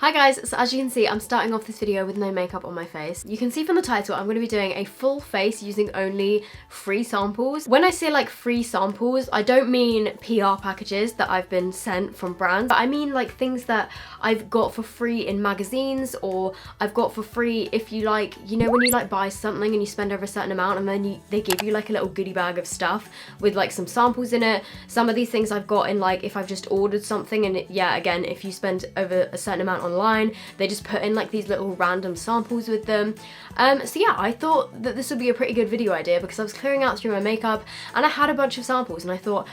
Hi guys, so as you can see, I'm starting off this video with no makeup on my face. You can see from the title, I'm going to be doing a full face using only free samples. When I say like free samples, I don't mean PR packages that I've been sent from brands, but I mean like things that I've got for free in magazines, or I've got for free if you like, you know, when you like buy something and you spend over a certain amount and then they give you like a little goodie bag of stuff with like some samples in it. Some of these things I've got in like if I've just ordered something, and yeah, again, if you spend over a certain amount online, they just put in like these little random samples with them. So yeah, I thought that this would be a pretty good video idea because I was clearing out through my makeup and I had a bunch of samples and I thought,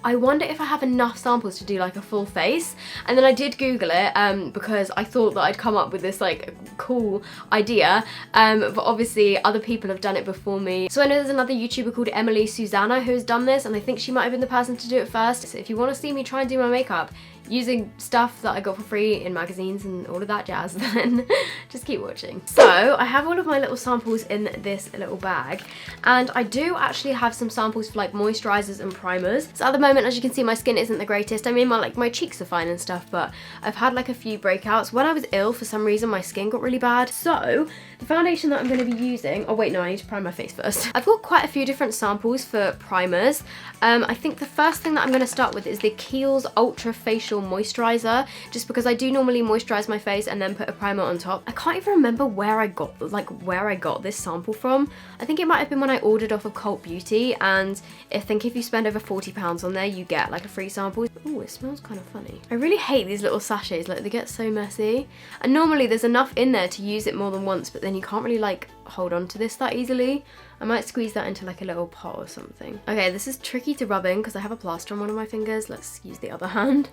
I wonder if I have enough samples to do like a full face. And then I did Google it because I thought that I'd come up with this like cool idea, but obviously other people have done it before me. So I know there's another YouTuber called Emily Susanna who's done this, and I think she might have been the person to do it first. So if you want to see me try and do my makeup using stuff that I got for free in magazines and all of that jazz, then just keep watching. So I have all of my little samples in this little bag, and I do actually have some samples for like moisturizers and primers. So at the moment, as you can see, my skin isn't the greatest. I mean, my cheeks are fine and stuff, but I've had like a few breakouts. When I was ill, for some reason, my skin got really bad. So the foundation that I'm going to be using, oh wait, no, I need to prime my face first. I've got quite a few different samples for primers. I think the first thing that I'm going to start with is the Kiehl's Ultra Facial Moisturizer, just because I do normally moisturize my face and then put a primer on top. I can't even remember where I got this sample from. I think it might have been when I ordered off of Cult Beauty, and I think if you spend over £40 on there, you get like a free sample. Oh, it smells kind of funny. I really hate these little sachets, like they get so messy. And normally there's enough in there to use it more than once, but then you can't really like hold on to this that easily. I might squeeze that into like a little pot or something. Okay, this is tricky to rub in because I have a plaster on one of my fingers. Let's use the other hand.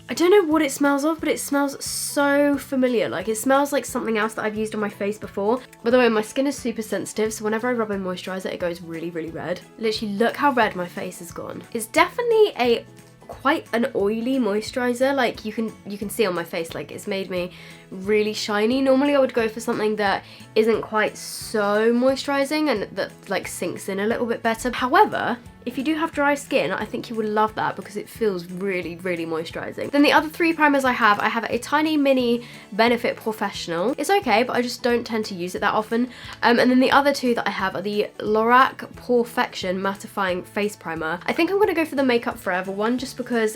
I don't know what it smells of, but it smells so familiar. Like it smells like something else that I've used on my face before. By the way, my skin is super sensitive, so whenever I rub in moisturizer, it goes really, really red. Literally, look how red my face has gone. It's definitely quite an oily moisturizer. Like you can see on my face, like it's made me really shiny. Normally I would go for something that isn't quite so moisturizing and that like sinks in a little bit better. However, if you do have dry skin, I think you would love that because it feels really, really moisturizing. Then the other three primers I have a tiny mini Benefit Professional. It's okay, but I just don't tend to use it that often. And then the other two that I have are the Lorac Perfection Mattifying Face Primer. I think I'm gonna go for the Makeup Forever one just because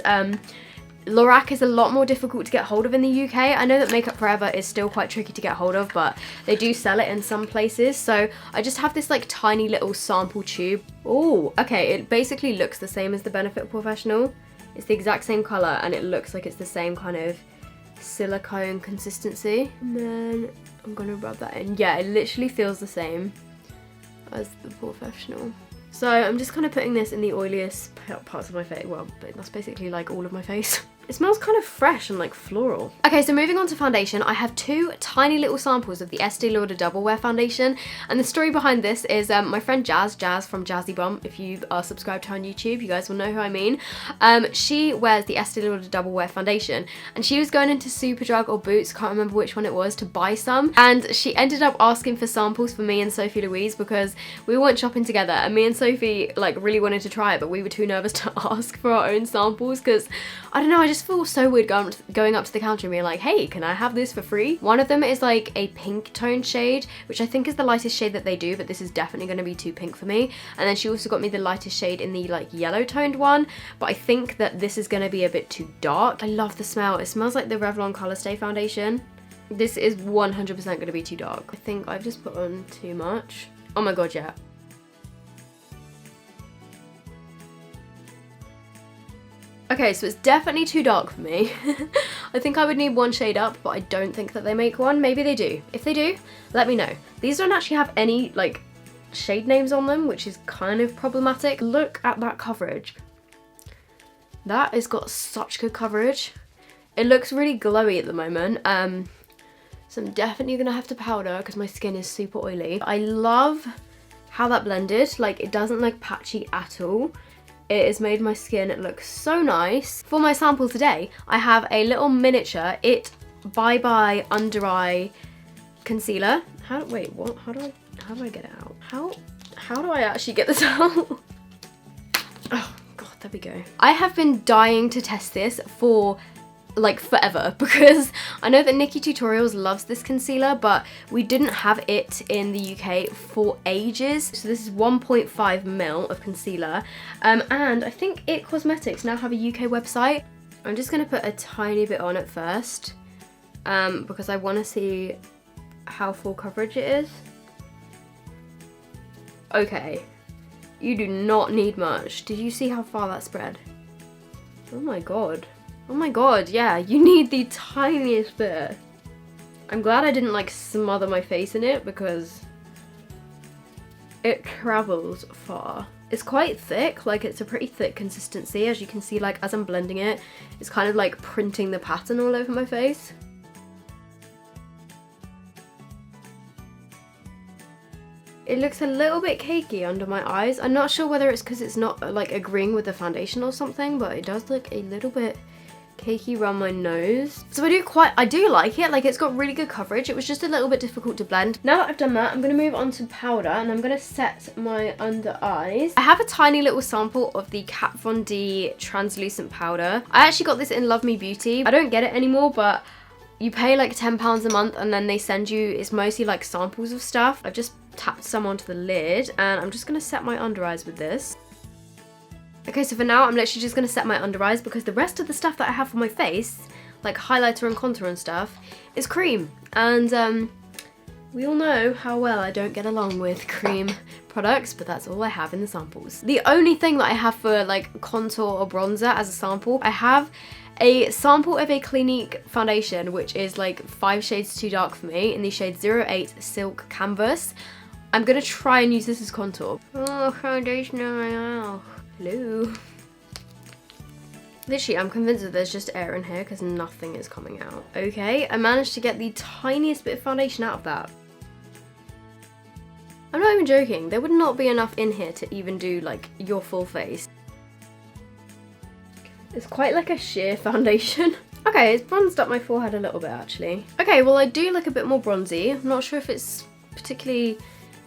Lorac is a lot more difficult to get hold of in the UK. I know that Makeup Forever is still quite tricky to get hold of, but they do sell it in some places. So I just have this like tiny little sample tube. Oh, okay, it basically looks the same as the Benefit Professional. It's the exact same color and it looks like it's the same kind of silicone consistency. And then I'm gonna rub that in. Yeah, it literally feels the same as the Professional. So I'm just kind of putting this in the oiliest parts of my face. Well, but that's basically like all of my face. It smells kind of fresh and like floral. Okay, so moving on to foundation, I have two tiny little samples of the Estee Lauder Double Wear Foundation. And the story behind this is my friend Jazz from Jazzy Bump. If you are subscribed to her on YouTube, you guys will know who I mean. She wears the Estee Lauder Double Wear Foundation, and she was going into Superdrug or Boots, can't remember which one it was, to buy some. And she ended up asking for samples for me and Sophie Louise because we went shopping together, and me and Sophie like really wanted to try it, but we were too nervous to ask for our own samples because I don't know, I just feel so weird going up to the counter and being like, hey, can I have this for free? One of them is like a pink toned shade, which I think is the lightest shade that they do, but this is definitely going to be too pink for me. And then she also got me the lightest shade in the like yellow toned one, but I think that this is going to be a bit too dark. I love the smell. It smells like the Revlon Color Stay foundation. This is 100% going to be too dark. I think I've just put on too much. Oh my god, yeah. Okay, so it's definitely too dark for me. I think I would need one shade up, but I don't think that they make one. Maybe they do. If they do, let me know. These don't actually have any like shade names on them, which is kind of problematic. Look at that coverage. That has got such good coverage. It looks really glowy at the moment. So I'm definitely gonna have to powder because my skin is super oily. I love how that blended. Like it doesn't look patchy at all. It has made my skin look so nice. For my sample today, I have a little miniature Bye Bye Under Eye Concealer. Wait, what? How do I get it out? How do I actually get this out? Oh god, there we go. I have been dying to test this for like forever, because I know that Nikki Tutorials loves this concealer, but we didn't have it in the UK for ages. So this is 1.5 mil of concealer, and I think It Cosmetics now have a UK website. I'm just gonna put a tiny bit on at first, because I want to see how full coverage it is. Okay, you do not need much. Did you see how far that spread? Oh my god. Oh my god, yeah, you need the tiniest bit. I'm glad I didn't like smother my face in it because it travels far. It's quite thick, like it's a pretty thick consistency. As you can see, like as I'm blending it, it's kind of like printing the pattern all over my face. It looks a little bit cakey under my eyes. I'm not sure whether it's because it's not like agreeing with the foundation or something, but it does look a little bit cakey around my nose. So I do like it, like it's got really good coverage. It was just a little bit difficult to blend. Now that I've done that, I'm going to move on to powder, and I'm going to set my under eyes. I have a tiny little sample of the Kat Von D translucent powder. I actually got this in Love Me Beauty. I don't get it anymore, but you pay like £10 a month and then they send you, it's mostly like samples of stuff. I've just tapped some onto the lid, and I'm just going to set my under eyes with this. Okay, so for now, I'm literally just going to set my under eyes because the rest of the stuff that I have for my face, like highlighter and contour and stuff, is cream. And we all know how well I don't get along with cream products, but that's all I have in the samples. The only thing that I have for like contour or bronzer as a sample, I have a sample of a Clinique foundation, which is like 5 shades too dark for me, in the shade 08 Silk Canvas. I'm going to try and use this as contour. Oh, foundation on my mouth. Hello. Literally, I'm convinced that there's just air in here because nothing is coming out. Okay, I managed to get the tiniest bit of foundation out of that. I'm not even joking. There would not be enough in here to even do like your full face. It's quite like a sheer foundation. Okay, it's bronzed up my forehead a little bit actually. Okay, well I do look a bit more bronzy. I'm not sure if it's particularly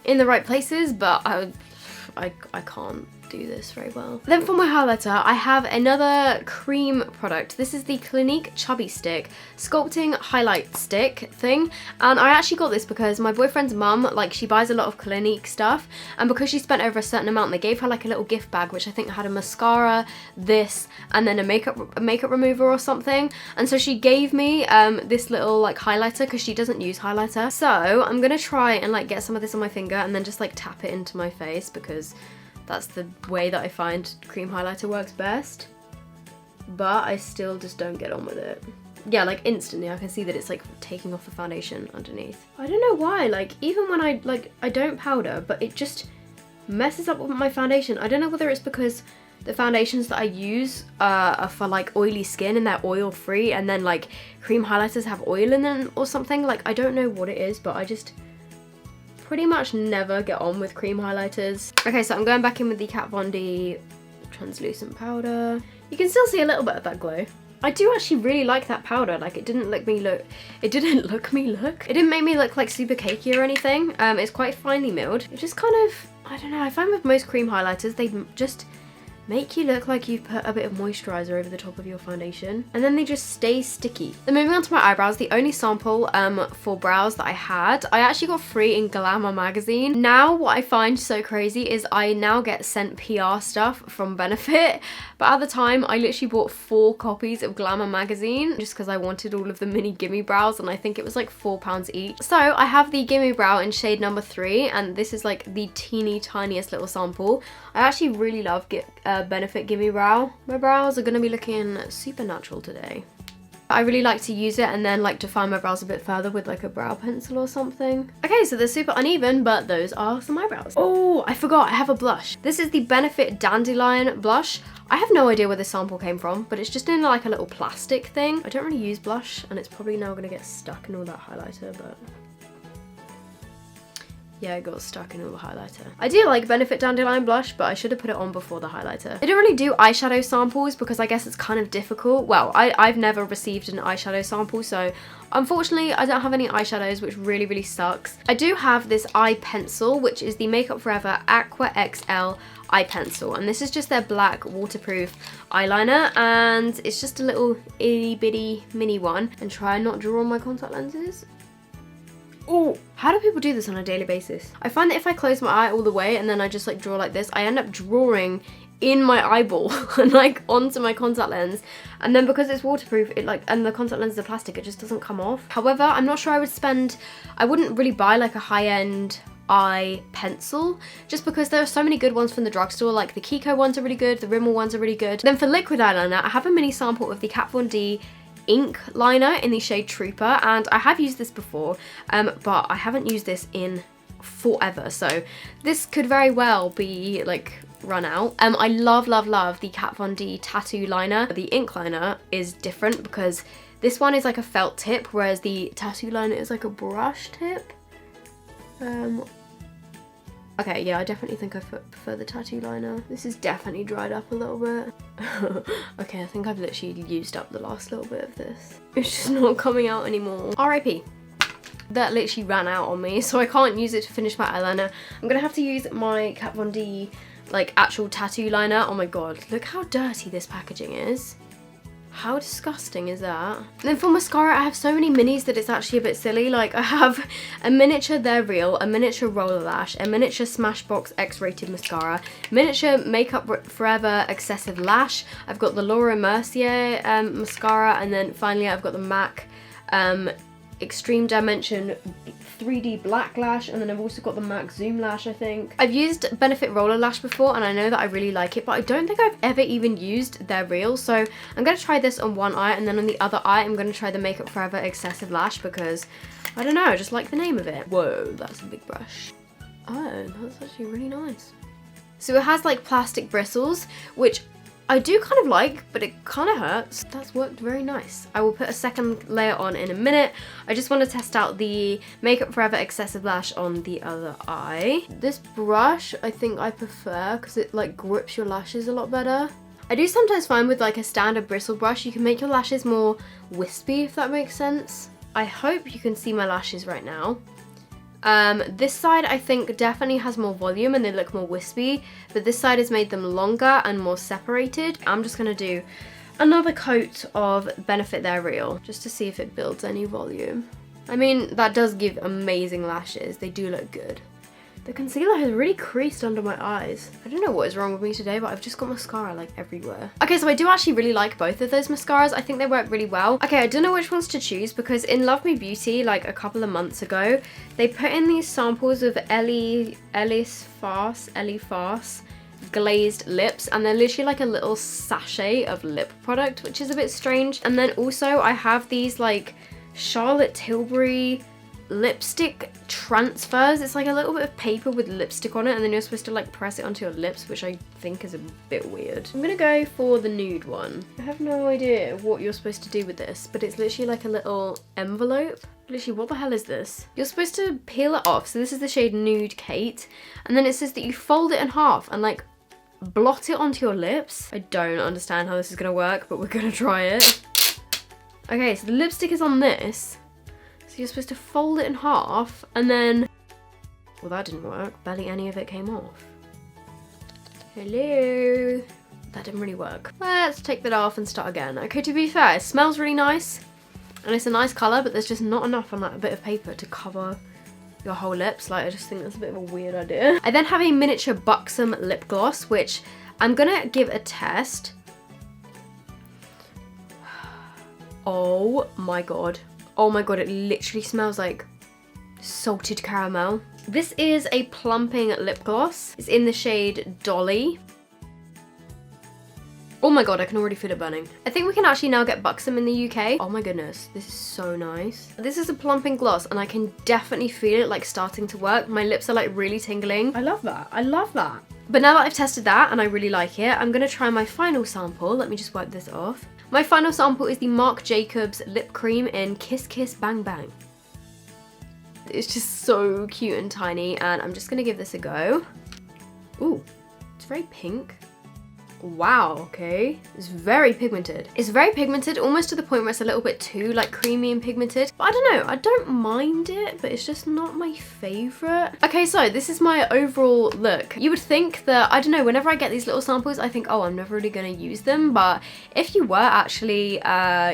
in the right places, but I can't do this very well. Then for my highlighter, I have another cream product. This is the Clinique Chubby Stick Sculpting Highlight Stick thing, and I actually got this because my boyfriend's mum, like she buys a lot of Clinique stuff, and because she spent over a certain amount, they gave her like a little gift bag which I think had a mascara, this, and then a makeup remover or something, and so she gave me this little like highlighter because she doesn't use highlighter. So I'm gonna try and like get some of this on my finger and then just like tap it into my face because that's the way that I find cream highlighter works best, but I still just don't get on with it. Yeah, like instantly I can see that it's like taking off the foundation underneath. I don't know why, like even when I don't powder, but it just messes up with my foundation. I don't know whether it's because the foundations that I use are for like oily skin and they're oil free, and then like cream highlighters have oil in them or something. Like I don't know what it is, but I just pretty much never get on with cream highlighters. Okay, so I'm going back in with the Kat Von D translucent powder. You can still see a little bit of that glow. I do actually really like that powder. Like it didn't make me look it didn't make me look like super cakey or anything. It's quite finely milled. It just kind of, I don't know, I find with most cream highlighters they just make you look like you've put a bit of moisturizer over the top of your foundation, and then they just stay sticky. Then moving on to my eyebrows, the only sample for brows that I had, I actually got free in Glamour magazine. Now what I find so crazy is I now get sent PR stuff from Benefit, but at the time I literally bought 4 copies of Glamour magazine just because I wanted all of the mini gimme brows, and I think it was like £4 each. So I have the gimme brow in shade number 3, and this is like the teeny tiniest little sample. I actually really love Benefit Gimme Brow. My brows are going to be looking super natural today. I really like to use it and then like define my brows a bit further with like a brow pencil or something. Okay, so they're super uneven, but those are some eyebrows. Oh, I forgot, I have a blush. This is the Benefit Dandelion blush. I have no idea where this sample came from, but it's just in like a little plastic thing. I don't really use blush, and it's probably now going to get stuck in all that highlighter, but Yeah, it got stuck in all the highlighter. I do like Benefit Dandelion blush, but I should have put it on before the highlighter. I don't really do eyeshadow samples because I guess it's kind of difficult. Well, I've never received an eyeshadow sample, so unfortunately I don't have any eyeshadows, which really, really sucks. I do have this eye pencil, which is the Makeup Forever Aqua XL eye pencil, and this is just their black waterproof eyeliner, and it's just a little itty bitty mini one. And try and not draw on my contact lenses. Oh, how do people do this on a daily basis? I find that if I close my eye all the way and then I just like draw like this, I end up drawing in my eyeball and like onto my contact lens, and then because it's waterproof, it like, and the contact lens is plastic, it just doesn't come off. However, I'm not sure I wouldn't really buy like a high-end eye pencil, just because there are so many good ones from the drugstore. Like the Kiko ones are really good, the Rimmel ones are really good. Then for liquid eyeliner, I have a mini sample of the Kat Von D ink liner in the shade Trooper, and I have used this before, but I haven't used this in forever, so this could very well be like run out. I love the Kat Von D tattoo liner. The ink liner is different because this one is like a felt tip, whereas the tattoo liner is like a brush tip. Okay, yeah, I definitely think I prefer the tattoo liner. This is definitely dried up a little bit. Okay, I think I've literally used up the last little bit of this. It's just not coming out anymore. RIP. That literally ran out on me, so I can't use it to finish my eyeliner. I'm gonna have to use my Kat Von D, like, actual tattoo liner. Oh my god, look how dirty this packaging is. How disgusting is that? And then for mascara, I have so many minis that it's actually a bit silly. Like, I have a miniature They're Real, a miniature Roller Lash, a miniature Smashbox X-rated mascara, miniature Makeup Forever Excessive Lash. I've got the Laura Mercier mascara, and then finally I've got the MAC Extreme Dimension 3D Black Lash, and then I've also got the MAC Zoom Lash, I think. I've used Benefit Roller Lash before, and I know that I really like it, but I don't think I've ever even used They're Real, so I'm going to try this on one eye, and then on the other eye I'm going to try the Makeup Forever Excessive Lash because, I don't know, I just like the name of it. Whoa, that's a big brush. Oh, that's actually really nice. So it has like plastic bristles, which I do kind of like, but it kind of hurts. That's worked very nice. I will put a second layer on in a minute. I just want to test out the Makeup Forever Excessive Lash on the other eye. This brush, I think I prefer because it like grips your lashes a lot better. I do sometimes find with like a standard bristle brush, you can make your lashes more wispy, if that makes sense. I hope you can see my lashes right now. This side I think definitely has more volume and they look more wispy, but this side has made them longer and more separated. I'm just gonna do another coat of Benefit They're Real just to see if it builds any volume. I mean, that does give amazing lashes. They do look good. The concealer has really creased under my eyes. I don't know what is wrong with me today, but I've just got mascara like everywhere. Okay, so I do actually really like both of those mascaras. I think they work really well. Okay, I don't know which ones to choose because in Love Me Beauty, like a couple of months ago, they put in these samples of Ellie Farce glazed lips, and they're literally like a little sachet of lip product, which is a bit strange. And then also I have these like Charlotte Tilbury lipstick transfers. It's like a little bit of paper with lipstick on it, and then you're supposed to like press it onto your lips, which I think is a bit weird. I'm gonna go for the nude one. I have no idea what you're supposed to do with this, but it's literally like a little envelope. Literally, what the hell is this? You're supposed to peel it off. So this is the shade Nude Kate, and then it says that you fold it in half and like blot it onto your lips. I don't understand how this is gonna work, but we're gonna try it. Okay, so the lipstick is on this. So you're supposed to fold it in half and then, well, that didn't work. Barely any of it came off. Hello. That didn't really work. Let's take that off and start again. Okay, to be fair, it smells really nice and it's a nice colour, but there's just not enough on that bit of paper to cover your whole lips. Like, I just think that's a bit of a weird idea. I then have a miniature Buxom lip gloss, which I'm gonna give a test. Oh my god. Oh my god, it literally smells like salted caramel. This is a plumping lip gloss. It's in the shade Dolly. Oh my god, I can already feel it burning. I think we can actually now get Buxom in the UK. Oh my goodness, this is so nice. This is a plumping gloss and I can definitely feel it like starting to work. My lips are like really tingling. I love that. I love that. But now that I've tested that and I really like it, I'm gonna try my final sample. Let me just wipe this off. My final sample is the Marc Jacobs lip cream in Kiss Kiss Bang Bang. It's just so cute and tiny, and I'm just gonna give this a go. Ooh, it's very pink. Wow, okay. It's very pigmented. It's very pigmented, almost to the point where it's a little bit too like creamy and pigmented. But I don't know, I don't mind it, but it's just not my favorite. Okay, so this is my overall look. You would think that, I don't know, whenever I get these little samples, I think, oh, I'm never really gonna use them. But if you were actually,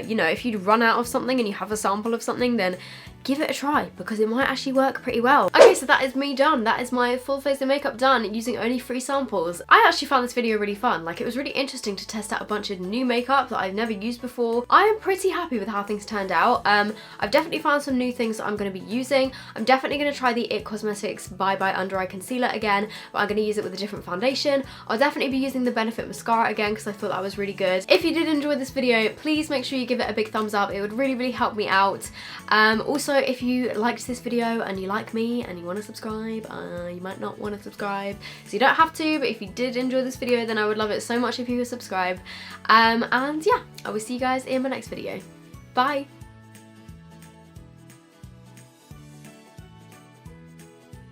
you know, if you'd run out of something and you have a sample of something, then give it a try, because it might actually work pretty well. Okay, so that is me done. That is my full face of makeup done using only 3 samples. I actually found this video really fun. Like, it was really interesting to test out a bunch of new makeup that I've never used before. I am pretty happy with how things turned out. I've definitely found some new things that I'm going to be using. I'm definitely going to try the IT Cosmetics Bye Bye Under Eye Concealer again, but I'm going to use it with a different foundation. I'll definitely be using the Benefit Mascara again, because I thought that was really good. If you did enjoy this video, please make sure you give it a big thumbs up. It would really, really help me out. Also, if you liked this video and you like me and you want to subscribe, you might not want to subscribe, so you don't have to, but if you did enjoy this video, then I would love it so much if you would subscribe. And yeah, I will see you guys in my next video. Bye!